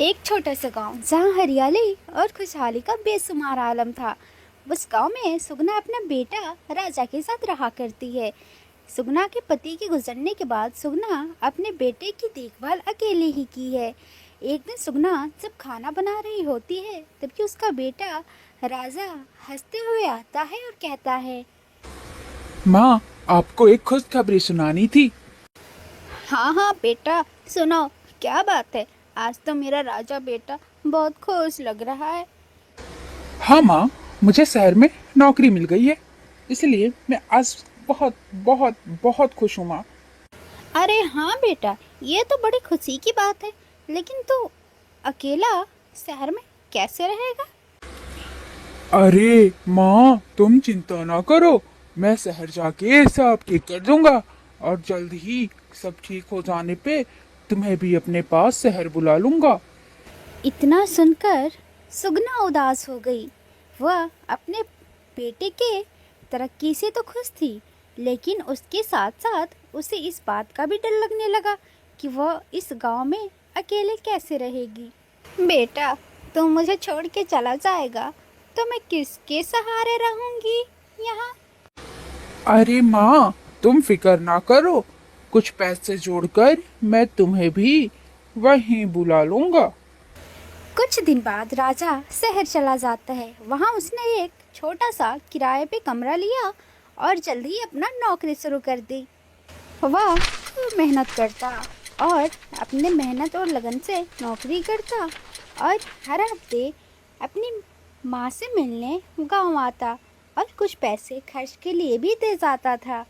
एक छोटा सा गांव जहां हरियाली और खुशहाली का बेशुमार आलम था। उस गांव में सुगना अपना बेटा राजा के साथ रहा करती है। सुगना के पति के गुजरने के बाद सुगना अपने बेटे की देखभाल अकेले ही की है। एक दिन सुगना जब खाना बना रही होती है तभी उसका बेटा राजा हंसते हुए आता है और कहता है, माँ, आपको एक खुशखबरी सुनानी थी। हाँ हाँ बेटा, सुनो। क्या बात है? आज तो मेरा राजा बेटा बहुत खुश लग रहा है। हाँ माँ, मुझे शहर में नौकरी मिल गई है, इसलिए मैं आज बहुत बहुत बहुत खुश हूँ माँ। अरे हाँ बेटा, ये तो बड़ी खुशी की बात है। लेकिन तू अकेला शहर में कैसे रहेगा? अरे माँ, तुम चिंता ना करो, मैं शहर जाके सब ठीक कर दूंगा और जल्द ही सब ठीक हो जाने पे तुम्हें भी अपने पास शहर बुला लूंगा। इतना सुनकर सुगना उदास हो गई। वह अपने बेटे के तरक्की से तो खुश थी, लेकिन उसके साथ साथ उसे इस बात का भी डर लगने लगा कि वह इस गांव में अकेले कैसे रहेगी। बेटा, तू मुझे छोड़ के चला जाएगा तो मैं किसके सहारे रहूंगी यहाँ? अरे माँ, तुम फिक्र ना करो, कुछ पैसे जोड़कर मैं तुम्हें भी वहीं बुला लूंगा। कुछ दिन बाद राजा शहर चला जाता है। वहाँ उसने एक छोटा सा किराए पे कमरा लिया और जल्द ही अपना नौकरी शुरू कर दी। वह खूब मेहनत करता और अपने मेहनत और लगन से नौकरी करता और हर हफ्ते अपनी माँ से मिलने गांव आता और कुछ पैसे खर्च के लिए भी दे जाता था।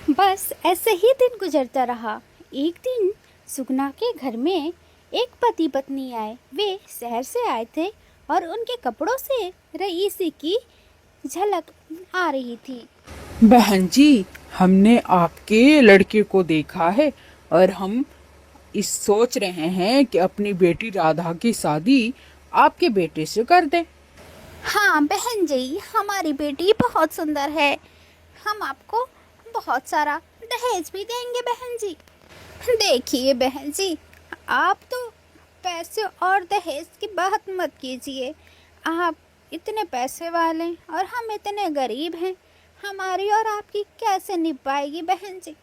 बस ऐसे ही दिन गुजरता रहा। एक दिन सुगना के घर में एक पति पत्नी आए। वे शहर से आए थे और उनके कपड़ों से रईसी की झलक आ रही थी। बहन जी, हमने आपके लड़के को देखा है और हम इस सोच रहे हैं कि अपनी बेटी राधा की शादी आपके बेटे से कर दें। हाँ बहन जी, हमारी बेटी बहुत सुंदर है। हम आपको बहुत सारा दहेज भी देंगे बहन जी। देखिए बहन जी, आप तो पैसे और दहेज की बात मत कीजिए। आप इतने पैसे वाले और हम इतने गरीब हैं, हमारी और आपकी कैसे निभ पाएगी बहन जी?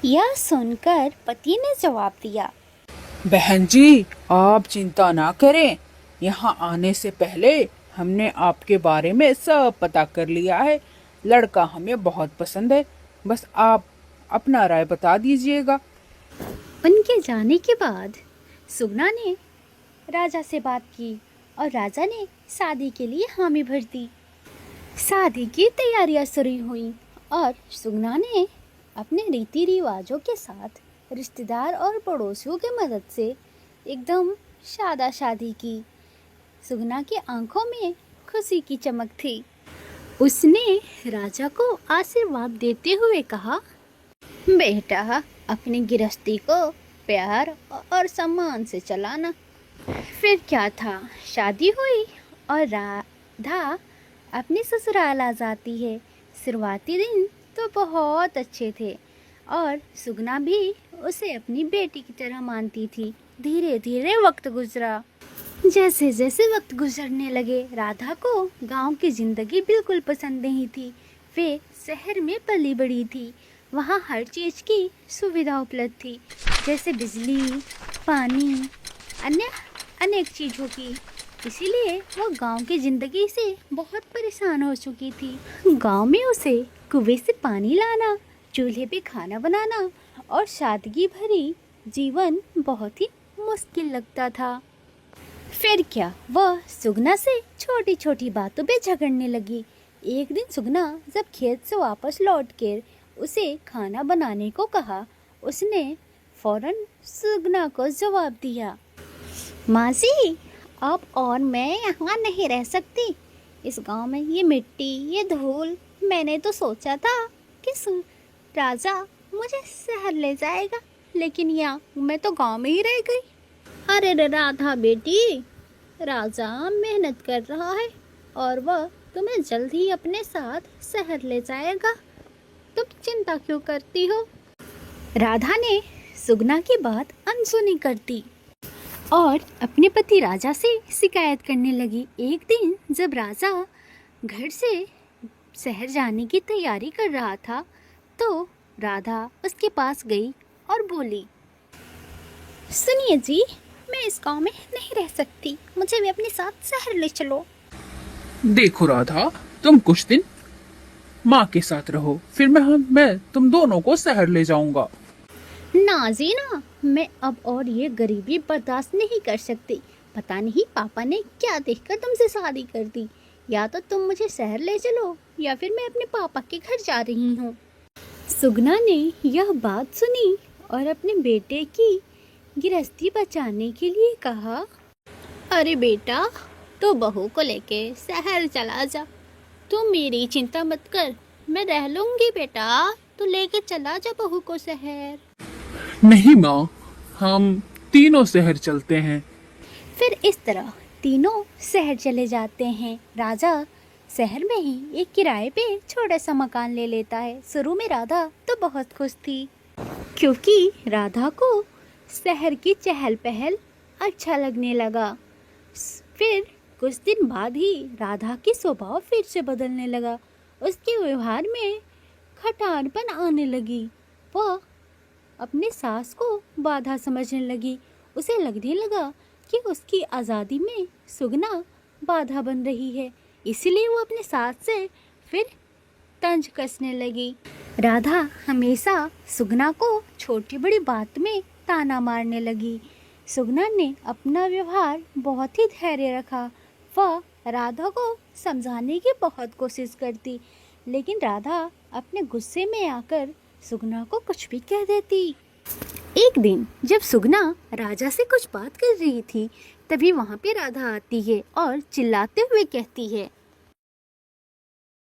यह सुनकर पति ने जवाब दिया, बहन जी, आप चिंता ना करें, यहाँ आने से पहले हमने आपके बारे में सब पता कर लिया है। लड़का हमें बहुत पसंद है, बस आप अपना राय बता दीजिएगा। उनके जाने के बाद सुगना ने राजा से बात की और राजा ने शादी के लिए हामी भर दी। शादी की तैयारियां शुरू हुई और सुगना ने अपने रीति रिवाजों के साथ रिश्तेदार और पड़ोसियों की मदद से एकदम सादा शादी की। सुगना की आंखों में खुशी की चमक थी। उसने राजा को आशीर्वाद देते हुए कहा, बेटा, अपनी गृहस्थी को प्यार और सम्मान से चलाना। फिर क्या था, शादी हुई और राधा अपने ससुराल आ जाती है। शुरुआती दिन तो बहुत अच्छे थे और सुगना भी उसे अपनी बेटी की तरह मानती थी। धीरे धीरे वक्त गुजरा। जैसे जैसे वक्त गुजरने लगे, राधा को गांव की जिंदगी बिल्कुल पसंद नहीं थी। वे शहर में पली बड़ी थी। वहाँ हर चीज़ की सुविधा उपलब्ध थी, जैसे बिजली, पानी, अन्य अनेक चीज़ों की। इसीलिए वो गांव की ज़िंदगी से बहुत परेशान हो चुकी थी। गांव में उसे कुएं से पानी लाना, चूल्हे पे खाना बनाना और सादगी भरी जीवन बहुत ही मुश्किल लगता था। फिर क्या, वह सुगना से छोटी छोटी बातों पे झगड़ने लगी। एक दिन सुगना जब खेत से वापस लौट कर उसे खाना बनाने को कहा, उसने फौरन सुगना को जवाब दिया, माँ जी, अब और मैं यहाँ नहीं रह सकती। इस गांव में ये मिट्टी, ये धूल, मैंने तो सोचा था कि राजा मुझे शहर ले जाएगा, लेकिन यहाँ मैं तो गांव में ही रह गई। अरे रे राधा बेटी, राजा मेहनत कर रहा है और वह तुम्हें जल्द ही अपने साथ शहर ले जाएगा। तुम चिंता क्यों करती हो? राधा ने सुगना की बात अनसुनी कर दी। और अपने पति राजा से शिकायत करने लगी। एक दिन जब राजा घर से शहर जाने की तैयारी कर रहा था तो राधा उसके पास गई और बोली, सुनिए जी, मैं इस गांव में नहीं रह सकती, मुझे भी अपने साथ शहर ले चलो। देखो राधा, तुम कुछ दिन माँ के साथ रहो, फिर मैं तुम दोनों को शहर ले जाऊंगा। ना जी ना, मैं अब और ये गरीबी बर्दाश्त नहीं कर सकती। पता नहीं पापा ने क्या देखकर तुमसे शादी कर दी। या तो तुम मुझे शहर ले चलो या फिर मैं अपने पापा के घर जा रही हूँ। सुगना ने यह बात सुनी और अपने बेटे की गृहस्थी बचाने के लिए कहा, अरे बेटा, तो बहू को लेके शहर चला जा। तू मेरी चिंता मत कर, मैं रह लूंगी बेटा, तू लेके चला जा बहू को शहर। नहीं माँ, हम तीनों शहर चलते हैं। फिर इस तरह तीनों शहर चले जाते हैं। राजा शहर में ही एक किराए पे छोटा सा मकान ले लेता है। शुरू में राधा तो बहुत खुश थी क्योंकि राधा को शहर की चहल पहल अच्छा लगने लगा। फिर कुछ दिन बाद ही राधा की स्वभाव फिर से बदलने लगा। उसके व्यवहार में खटारपन आने लगी। वह अपने सास को बाधा समझने लगी। उसे लगने लगा कि उसकी आज़ादी में सुगना बाधा बन रही है, इसलिए वो अपने सास से फिर तंज कसने लगी। राधा हमेशा सुगना को छोटी बड़ी बात में ताना मारने लगी। सुगना ने अपना व्यवहार बहुत ही धैर्य रखा। वह राधा को समझाने की बहुत कोशिश करती, लेकिन राधा अपने गुस्से में आकर सुगना को कुछ भी कह देती। एक दिन जब सुगना राजा से कुछ बात कर रही थी, तभी वहाँ पे राधा आती है और चिल्लाते हुए कहती है,